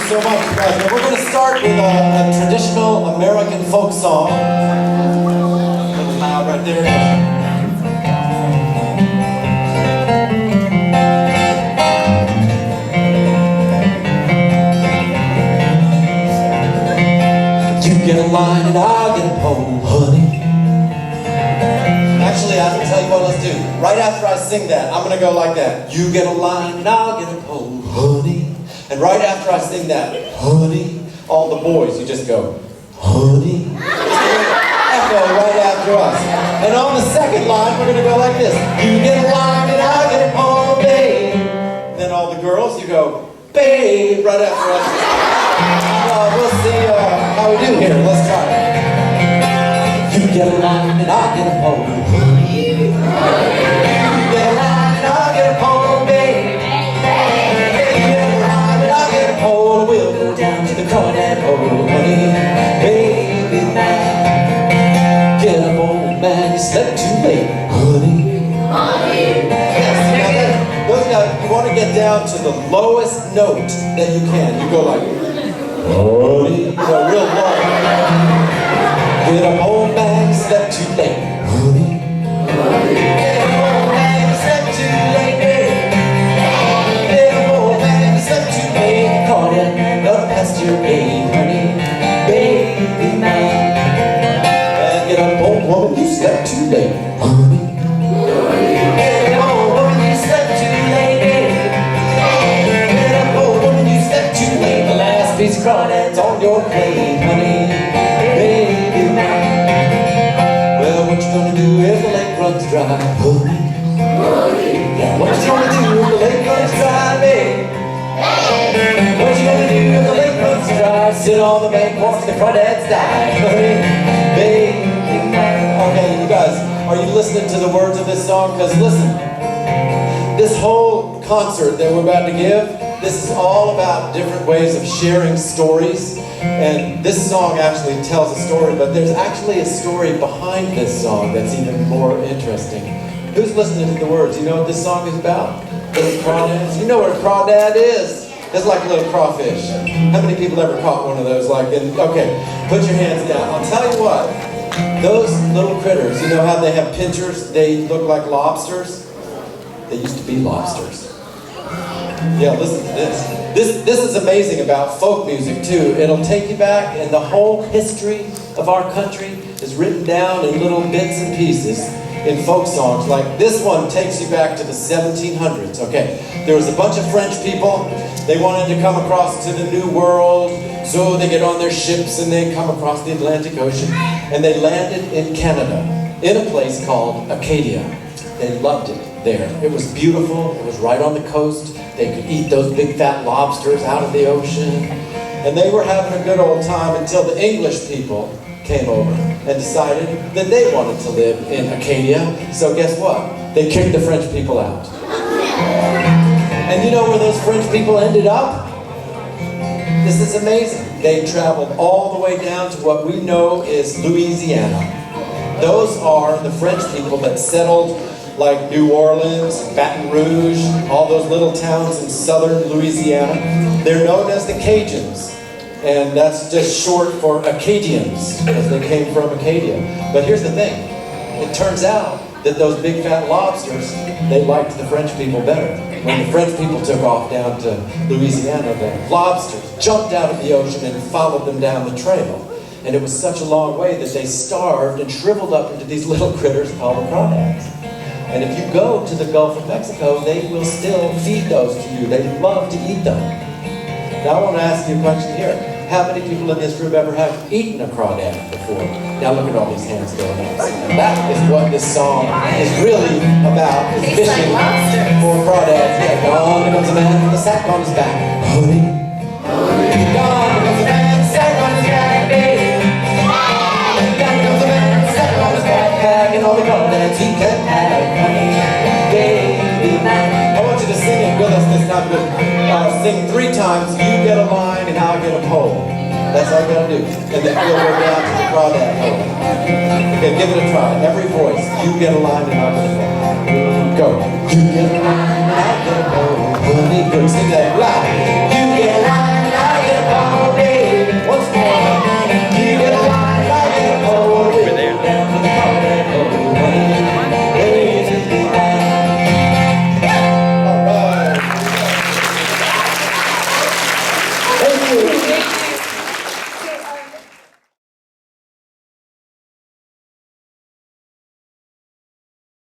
so much, you guys. We're going to start with a traditional American folk song. A little loud right there. You get a line and I'll get a pole, honey. Actually, I can tell you what, let's do. Right after I sing that, I'm going to go like that. You get a line and I'll get a pole, honey. And right after I sing that, honey, all the boys, you just go, honey. Echo right after us. And on the second line, we're going to go like this. You get a line and I'll get a pole, babe. Then all the girls, you go, babe, right after us. We'll see how we do here. Let's try it. You get a line and I'll get a pole, honey. You get a line and I'll get a pole, babe. We'll go down to the Crawdad Song, honey, baby man. Get up, old man, you slept too late, honey. Yes, now those guys, you want to get down to the lowest note that you can. You go like, honey, you know, real low. Get up, old man, you slept too late, honey. Get up, old man, you slept too late, baby. Get up, old man, you slept too late. Crawdad, up past your age, honey, baby man. And get up, old woman, you slept too late, honey. Get up, old woman, you slept too late, baby. Get up, old woman, you slept too late. The last piece of crawdad's on your plate, honey, baby man. Well, what you gonna do if the lake runs dry, honey? Yeah, what you gonna do if the lake runs dry, baby? What you gonna do if the lake runs dry? Sit on the bank, watch the crawdads die, honey, baby man. Okay, you guys, are you listening to the words of this song? Because listen, this whole concert that we're about to give, this is all about different ways of sharing stories. And this song actually tells a story, but there's actually a story behind this song that's even more interesting. Who's listening to the words? You know what this song is about? Little crawdads. You know what a crawdad is. It's like a little crawfish. How many people ever caught one of those? Okay, put your hands down. I'll tell you what. Those little critters, you know how they have pinchers? They look like lobsters. They used to be lobsters. Yeah, listen to this. This is amazing about folk music too. It'll take you back, and the whole history of our country is written down in little bits and pieces in folk songs. Like this one takes you back to the 1700s. Okay, there was a bunch of French people. They wanted to come across to the New World, so they get on their ships and they come across the Atlantic Ocean, and they landed in Canada, in a place called Acadia. They loved it there. It was beautiful. It was right on the coast. They could eat those big fat lobsters out of the ocean. And they were having a good old time until the English people came over and decided that they wanted to live in Acadia. So guess what? They kicked the French people out. And you know where those French people ended up? This is amazing. They traveled all the way down to what we know is Louisiana. Those are the French people that settled like New Orleans, Baton Rouge, all those little towns in southern Louisiana. They're known as the Cajuns. And that's just short for Acadians, because they came from Acadia. But here's the thing. It turns out that those big fat lobsters, they liked the French people better. When the French people took off down to Louisiana, the lobsters jumped out of the ocean and followed them down the trail. And it was such a long way that they starved and shriveled up into these little critters called the crawdads. And if you go to the Gulf of Mexico, they will still feed those to you. They love to eat them. Now I want to ask you a question here. How many people in this room ever have eaten a crawdad before? Now look at all these hands going up. And that is what this song is really about, is fishing for crawdads. Yeah, gone comes a man with a sack on his back. Honey. Gone comes a man with a sack on his back, baby. Gone comes a man with a sack on his backpack, and all the crawdads he can have, honey, baby man. I want you to sing it with us this time. Sing 3 times. You get a line and I'll get a pole. That's all you gotta do. And then we'll go down to the crawdad pole. Okay, give it a try. Every voice. You get a line and I'll get a pole. Go. You get a line and I'll get a pole. Honey, go. Sing that loud.